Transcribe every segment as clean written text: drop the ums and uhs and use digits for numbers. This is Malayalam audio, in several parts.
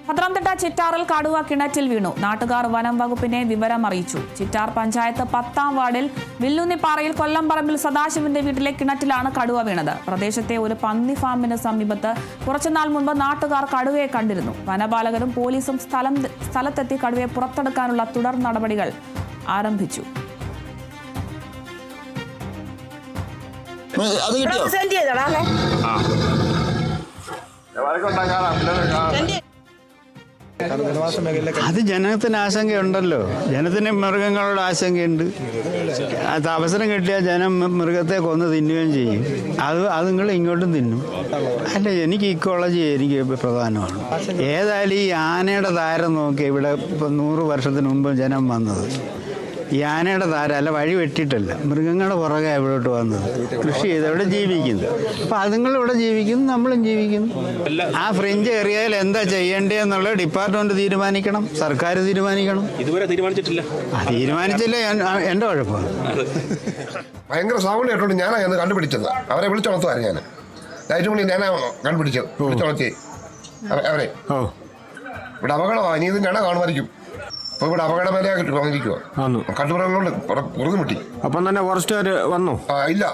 പത്തനംതിട്ട ചിറ്റാറിൽ കടുവ കിണറ്റിൽ വീണു. നാട്ടുകാർ വനം വകുപ്പിനെ വിവരം അറിയിച്ചു. ചിറ്റാർ പഞ്ചായത്ത് 10-ാം വാർഡിൽ വില്ലുന്നിപ്പാറയിൽ കൊല്ലംപറമ്പിൽ സദാശിവന്റെ വീട്ടിലെ കിണറ്റിലാണ് കടുവ വീണത്. പ്രദേശത്തെ ഒരു പന്നി ഫാമിന് സമീപത്ത് കുറച്ചുനാൾ മുൻപ് നാട്ടുകാർ കടുവയെ കണ്ടിരുന്നു. വനപാലകരും പോലീസും സ്ഥലത്തെത്തി കടുവയെ പുറത്തെടുക്കാനുള്ള തുടർ നടപടികൾ ആരംഭിച്ചു. അത് ജനത്തിന് ആശങ്കയുണ്ടല്ലോ. ജനത്തിന് മൃഗങ്ങളോട് ആശങ്കയുണ്ട്. അത് അവസരം കിട്ടിയാൽ ജനം മൃഗത്തെ കൊന്ന് തിന്നുകയും ചെയ്യും. അതുങ്ങൾ ഇങ്ങോട്ടും തിന്നും. അല്ല, എനിക്ക് ഇക്കോളജി എനിക്ക് പ്രധാനമാണ്. ഏതായാലും ഈ ആനയുടെ താരം നോക്കി ഇവിടെ ഇപ്പം 100 വർഷത്തിന് മുമ്പ് ജനം വന്നത്. ഈ ആനയുടെ താരം അല്ല, വഴി വെട്ടിയിട്ടല്ല, മൃഗങ്ങളുടെ പുറകെ ഇവിടോട്ട് വന്നത്. കൃഷി ചെയ്ത് ഇവിടെ ജീവിക്കുന്നു. അപ്പം അതുങ്ങൾ ഇവിടെ ജീവിക്കുന്നു, നമ്മളും ജീവിക്കുന്നു. ആ ഫ്രിഞ്ച് ഏറിയതിൽ എന്താ ചെയ്യേണ്ടതെന്നുള്ള ഡിപ്പാർട്ട്മെന്റ് തീരുമാനിക്കണം, സർക്കാർ തീരുമാനിക്കണം. ഇതുവരെ തീരുമാനിച്ചിട്ടില്ല. തീരുമാനിച്ചില്ല എൻ്റെ കുഴപ്പമാണ്. ഭയങ്കര സൗണ്ട് കേട്ടോണ്ട് ഞാനാ എന്ന് കണ്ടുപിടിച്ചത്. അവരെ വിളിച്ചുണർത്തുമായിരുന്നു. ഞാൻ ലൈറ്റ് മണി ഞാനാ കണ്ടുപിടിച്ചത്. വിളിച്ചുണർത്തി അവരെ. ഇവിടെ അപകടമാണ്. ഇനി ഇത് ഞാൻ കാണുമായിരിക്കും. അപ്പോൾ ഇവിടെ അപകടമേഖല വന്നിരിക്കുക. കണ്ടുപറയുന്നതുകൊണ്ട് പുറത്തു മുട്ടി. അപ്പം തന്നെ ഫോറസ്റ്റുകാർ വന്നോ? ഇല്ല,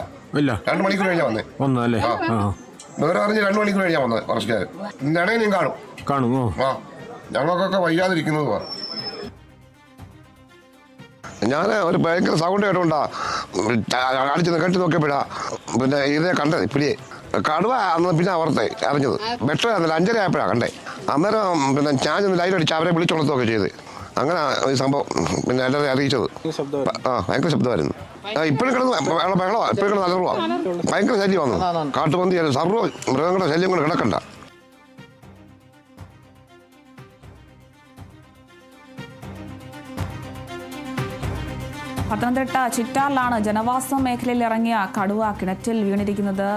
2 മണിക്കൂർ കഴിഞ്ഞാൽ വന്നേ. ഒന്നല്ലേ? വേറെ അറിഞ്ഞ് 2 മണിക്കൂർ കഴിഞ്ഞാൽ വന്നത് ഫോറസ്റ്റുകാർ. ഇന്നാണെങ്കിൽ ഞാൻ കാണുമോ? ഞങ്ങൾക്കൊക്കെ വയ്യാതിരിക്കുന്നത്. ഞാൻ ഒരു ഭയങ്കര സൗണ്ട് കേട്ടോണ്ടാ അടിച്ച് കെട്ടി നോക്കിയപ്പോഴാ പിന്നെ ഇതിനെ കണ്ടത്. പിടിയെ കടുവ അന്ന് പിന്നെ അവർത്തെ അറിഞ്ഞത്. ബെറ്റർ 5:30 ആയപ്പോഴാണ് കണ്ടേ. അന്നേരം പിന്നെ ഞാൻ ലൈറ്റ് അടിച്ച് അവരെ വിളിച്ചുണർത്തുകയൊക്കെ ചെയ്ത്. അങ്ങനെ ഈ സംഭവം പിന്നെ എല്ലാവരെയും അറിയിച്ചത്. ഭയങ്കര ശബ്ദമായിരുന്നു. ഇപ്പോഴും കിടന്ന് ബഹളമാണ്. ഇപ്പോഴും കിടന്ന് അലറുവാണ്. ഭയങ്കര ശല്യം വന്നു. കാട്ടുപന്തി സർവ്വ മൃഗങ്ങളുടെ ശല്യം കൊണ്ട് കിടക്കണ്ട. പത്തനംതിട്ട ചിറ്റാറിലാണ് ജനവാസ മേഖലയിൽ ഇറങ്ങിയ കടുവ കിണറ്റിൽ വീണിരിക്കുന്നത്.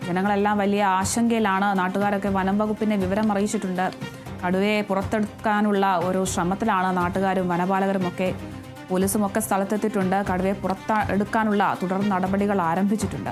ജനങ്ങളെല്ലാം വലിയ ആശങ്കയിലാണ്. നാട്ടുകാരൊക്കെ വനം വകുപ്പിനെ വിവരം അറിയിച്ചിട്ടുണ്ട്. കടുവയെ പുറത്തെടുക്കാനുള്ള ഒരു ശ്രമത്തിലാണ് നാട്ടുകാരും വനപാലകരുമൊക്കെ. പോലീസുമൊക്കെ സ്ഥലത്തെത്തിയിട്ടുണ്ട്. കടുവയെ പുറത്തെടുക്കാനുള്ള തുടർ നടപടികൾ ആരംഭിച്ചിട്ടുണ്ട്.